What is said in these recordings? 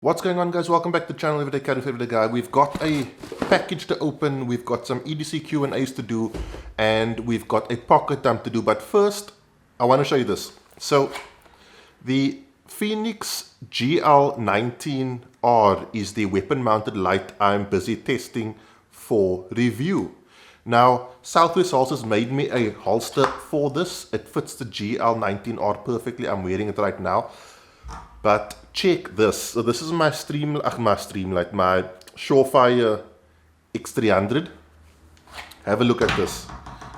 What's going on, guys? Welcome back to the channel. Everyday Cat with Everyday Guy. We've got a package to open, we've got some EDC Q&As to do, and we've got a pocket dump to do. But first, I want to show you this. So, the Phoenix GL19R is the weapon-mounted light I'm busy testing for review. Now, Southwest Holsters made me a holster for this. It fits the GL19R perfectly. I'm wearing it right now. But check this. So this is my Streamlight, my Surefire X300. Have a look at this.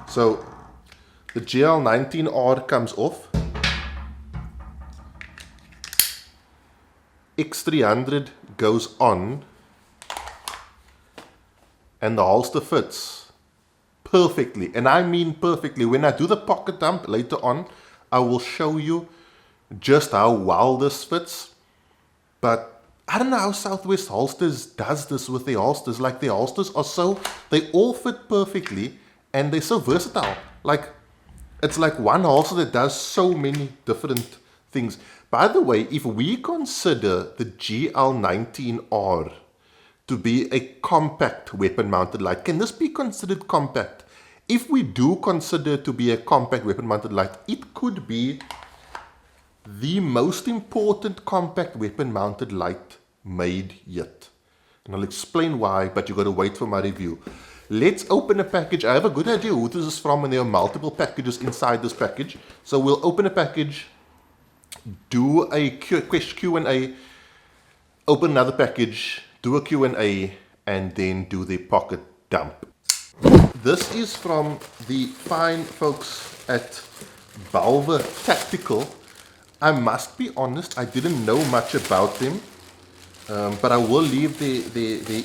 So the GL19R comes off. X300 goes on. And the holster fits perfectly. And I mean perfectly. When I do the pocket dump later on, I will show you just how well this fits. But I don't know how Southwest Holsters does this with their holsters. Like, their holsters are so, they all fit perfectly and they're so versatile. Like, it's like one holster that does so many different things. By the way, if we consider the GL19R to be a compact weapon mounted light, can this be considered compact? If we do consider it to be a compact weapon mounted light, it could be the most important compact weapon mounted light made yet. And I'll explain why, but you got to wait for my review. Let's open a package. I have a good idea who this is from, and there are multiple packages inside this package. So we'll open a package, do a Q&A, open another package, do a Q&A, and then do the pocket dump. This is from the fine folks at Belva Tactical. I must be honest, I didn't know much about them, but I will leave the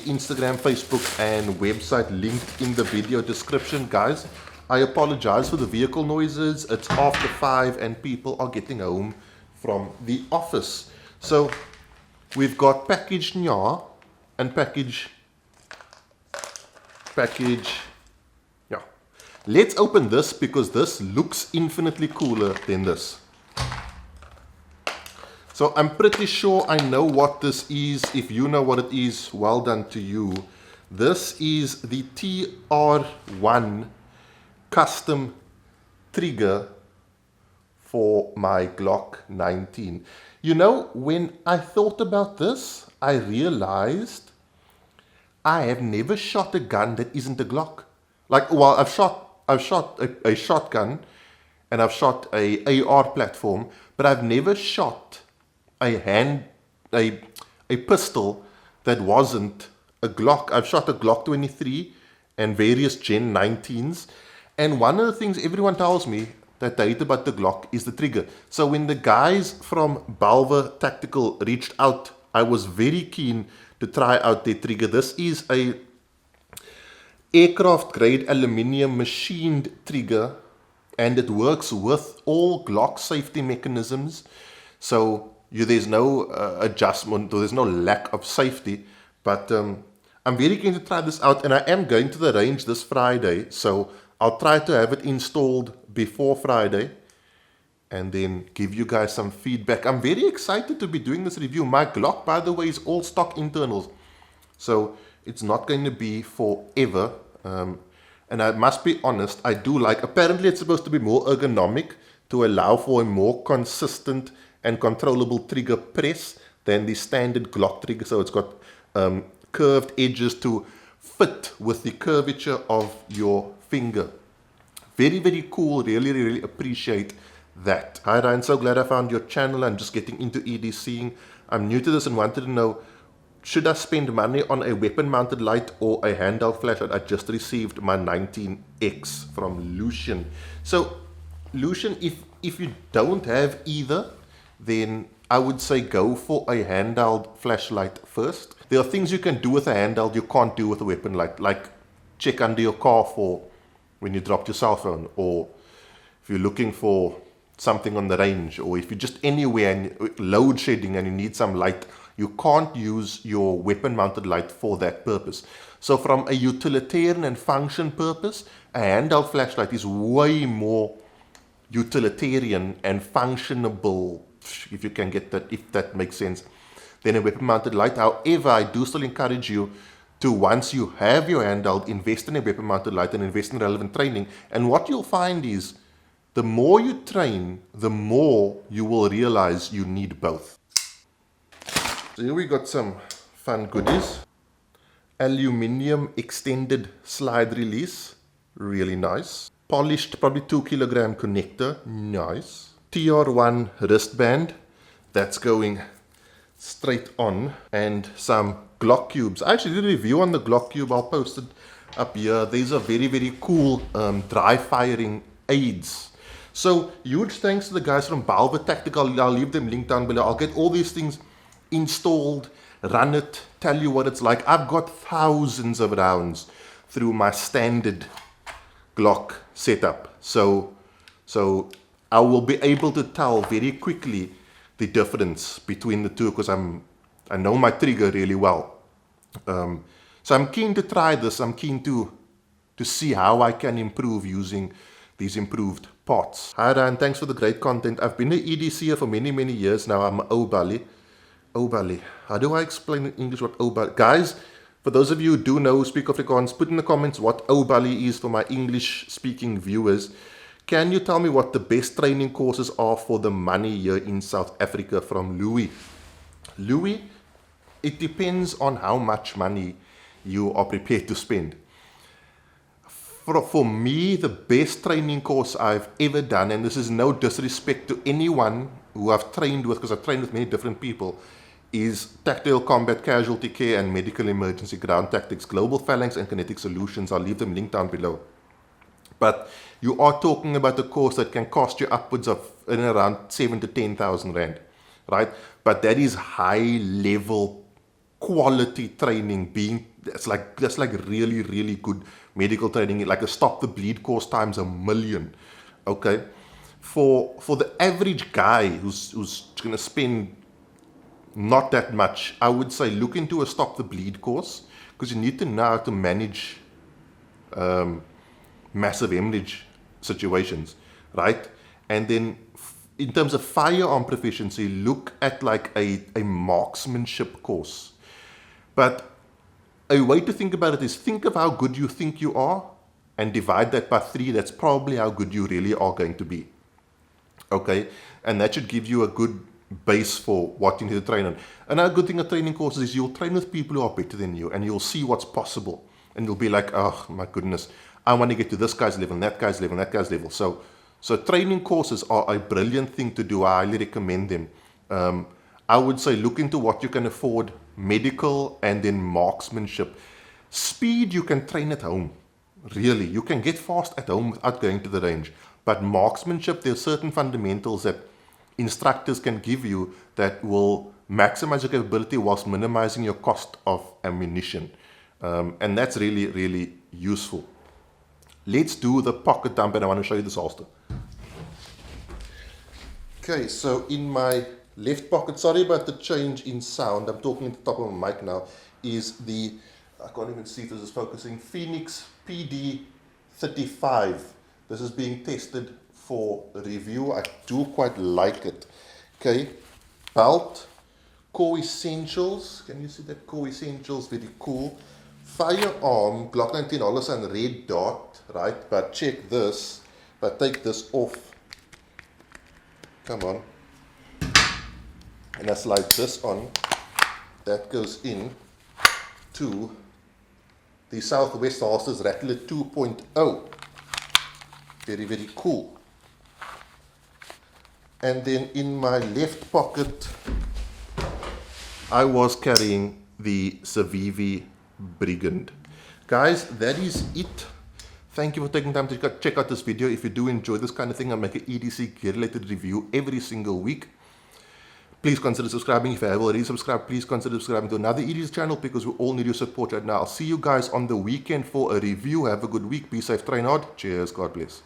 Instagram, Facebook, and website linked in the video description, guys. I apologize for the vehicle noises. It's after 5 and people are getting home from the office. So we've got package nya and package. Yeah. Let's open this because this looks infinitely cooler than this. So I'm pretty sure I know what this is. If you know what it is, well done to you. This is the TR1 custom trigger for my Glock 19. You know, when I thought about this, I realized I have never shot a gun that isn't a Glock. Like, well, I've shot a shotgun and I've shot a AR platform, but I've never shot a pistol that wasn't a Glock. I've shot a Glock 23 and various Gen 19s, and one of the things everyone tells me that they hate about the Glock is the trigger. So when the guys from Belva Tactical reached out, I was very keen to try out their trigger. This is a aircraft grade aluminium machined trigger, and it works with all Glock safety mechanisms. So there's no adjustment, or there's no lack of safety. But I'm very keen to try this out, and I am going to the range this Friday, so I'll try to have it installed before Friday and then give you guys some feedback. I'm very excited to be doing this review. My Glock, by the way, is all stock internals, so it's not going to be forever. And I must be honest, I do like, apparently it's supposed to be more ergonomic to allow for a more consistent and controllable trigger press than the standard Glock trigger. So it's got curved edges to fit with the curvature of your finger. Very, very cool. Really, really appreciate that. Hi Ryan, so glad I found your channel. I'm just getting into EDCing. I'm new to this and wanted to know, should I spend money on a weapon mounted light or a handheld flashlight? I just received my 19X from Lucian. So Lucian, if you don't have either, then I would say go for a handheld flashlight first. There are things you can do with a handheld you can't do with a weapon light, like check under your car for when you dropped your cell phone, or if you're looking for something on the range, or if you're just anywhere and load shedding and you need some light. You can't use your weapon mounted light for that purpose. So from a utilitarian and function purpose, a handheld flashlight is way more utilitarian and functionable, if you can get that, if that makes sense. than a weapon-mounted light. However, I do still encourage you to, once you have your handheld, invest in a weapon-mounted light and invest in relevant training. And what you'll find is, the more you train, the more you will realize you need both. So here we got some fun goodies. Aluminium extended slide release, really nice. Polished, probably 2 kilogram connector, nice. TR1 wristband, that's going straight on. And some Glock cubes. I actually did a review on the Glock cube, I'll post it up here. These are very, very cool dry firing aids. So huge thanks to the guys from Belva Tactical. I'll leave them linked down below. I'll get all these things installed, run it, tell you what it's like. I've got thousands of rounds through my standard Glock setup. So I will be able to tell very quickly the difference between the two, because I know my trigger really well. So I'm keen to try this. I'm keen to see how I can improve using these improved parts. Hi Ryan, thanks for the great content. I've been an EDC for many, many years now. I'm an Obali. Obali. How do I explain in English what Obali? Guys, for those of you who do know, speak Afrikaans, put in the comments what Obali is for my English-speaking viewers. Can you tell me what the best training courses are for the money here in South Africa from Louis? Louis, it depends on how much money you are prepared to spend. For me, the best training course I've ever done, and this is no disrespect to anyone who I've trained with, because I've trained with many different people, is Tactical Combat Casualty Care and Medical Emergency Ground Tactics, Global Phalanx and Kinetic Solutions. I'll leave them linked down below. But you are talking about a course that can cost you upwards of around 7,000 to 10,000 rand, right? But that is high level quality training. That's like really, really good medical training, like a stop the bleed course times a million. Okay, for the average guy who's going to spend not that much, I would say look into a stop the bleed course, because you need to know how to manage massive hemorrhage situations, right? And then in terms of firearm proficiency, look at like a marksmanship course. But a way to think about it is, think of how good you think you are and divide that by 3. That's probably how good you really are going to be. Okay? And that should give you a good base for what you need to train on. Another good thing of training courses is you'll train with people who are better than you, and you'll see what's possible. And you'll be like, oh my goodness, I want to get to this guy's level, and that guy's level, and that guy's level. So training courses are a brilliant thing to do. I highly recommend them. I would say look into what you can afford, medical and then marksmanship. Speed you can train at home, really. You can get fast at home without going to the range. But marksmanship, there are certain fundamentals that instructors can give you that will maximize your capability whilst minimizing your cost of ammunition. And that's really, really useful. Let's do the pocket dump, and I want to show you this holster. Okay, so in my left pocket, sorry about the change in sound, I'm talking at the top of my mic now, is the, I can't even see if this is focusing, Phoenix PD35. This is being tested for review. I do quite like it. Okay, belt, Core Essentials, can you see that? Core Essentials, very cool. Firearm, Glock 19 and red dot, right? But check this, if I take this off, come on, and I slide this on, that goes in to the Southwest Holsters Rattler 2.0. Very, very cool. And then in my left pocket, I was carrying the Civivi Brigand. Guys, that is it. Thank you for taking time to check out this video. If you do enjoy this kind of thing, I make an EDC gear-related review every single week. Please consider subscribing. If you have already subscribed, please consider subscribing to another EDC channel, because we all need your support right now. I'll see you guys on the weekend for a review. Have a good week. Be safe, train hard. Cheers. God bless.